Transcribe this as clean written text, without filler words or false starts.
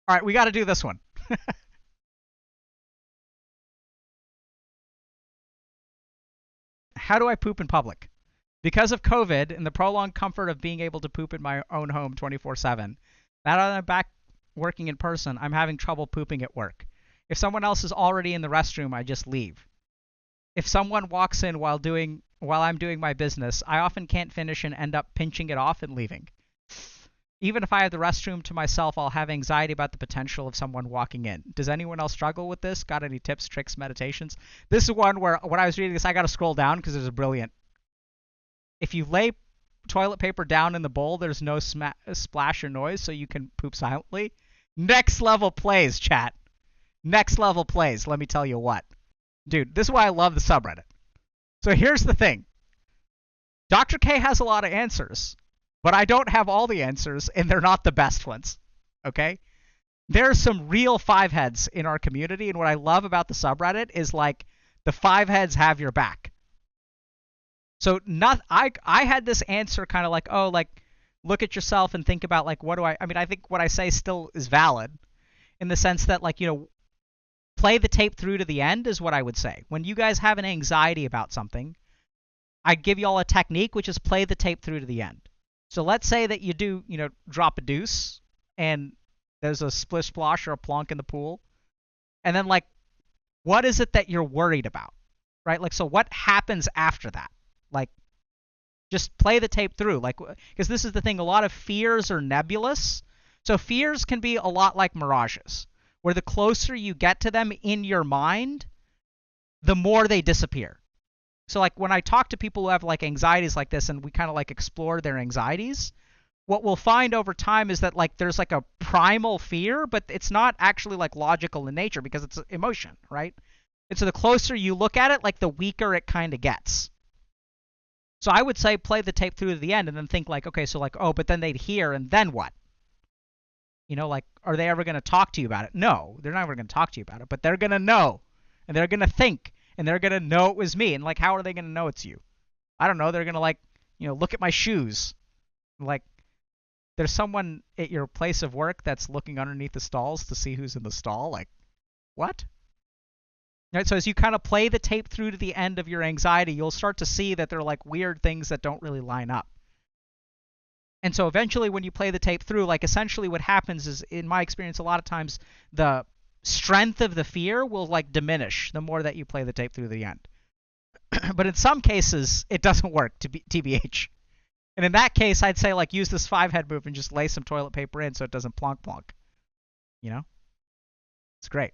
All right, we got to do this one. How do I poop in public? Because of COVID and the prolonged comfort of being able to poop in my own home 24/7, now that I'm back working in person, I'm having trouble pooping at work. If someone else is already in the restroom, I just leave. If someone walks in while I'm doing my business, I often can't finish and end up pinching it off and leaving. Even if I have the restroom to myself, I'll have anxiety about the potential of someone walking in. Does anyone else struggle with this? Got any tips, tricks, meditations? This is one where when I was reading this, I got to scroll down because there's a brilliant. If you lay toilet paper down in the bowl, there's no splash or noise, so you can poop silently. Next level plays, chat. Next level plays, let me tell you what. Dude, this is why I love the subreddit. So here's the thing. Dr. K has a lot of answers, but I don't have all the answers, and they're not the best ones. Okay? There's some real five heads in our community, and what I love about the subreddit is like the five heads have your back. So I had this answer kind of like, oh, like look at yourself and think about like I mean, I think what I say still is valid in the sense that like, you know, play the tape through to the end is what I would say. When you guys have an anxiety about something, I give you all a technique, which is play the tape through to the end. So let's say that you do, you know, drop a deuce and there's a splish splosh or a plonk in the pool. And then like, what is it that you're worried about, right? Like, so what happens after that? Like, just play the tape through. Like, because this is the thing, a lot of fears are nebulous. So fears can be a lot like mirages, where the closer you get to them in your mind, the more they disappear. So like when I talk to people who have like anxieties like this and we kind of like explore their anxieties, what we'll find over time is that like there's like a primal fear, but it's not actually like logical in nature because it's emotion, right? And so the closer you look at it, like the weaker it kind of gets. So I would say play the tape through to the end and then think like, okay, so like, oh, but then they'd hear and then what? You know, like, are they ever going to talk to you about it? No, they're never going to talk to you about it, but they're going to know and they're going to think and they're going to know it was me. And like, how are they going to know it's you? I don't know. They're going to like, you know, look at my shoes. Like, there's someone at your place of work that's looking underneath the stalls to see who's in the stall. Like, what? Right, so as you kind of play the tape through to the end of your anxiety, you'll start to see that there are like weird things that don't really line up. And so eventually when you play the tape through, like essentially what happens is, in my experience, a lot of times the strength of the fear will like diminish the more that you play the tape through to the end. But in some cases, it doesn't work, TBH. And in that case, I'd say like use this five head move and just lay some toilet paper in so it doesn't plonk plonk. You know? It's great.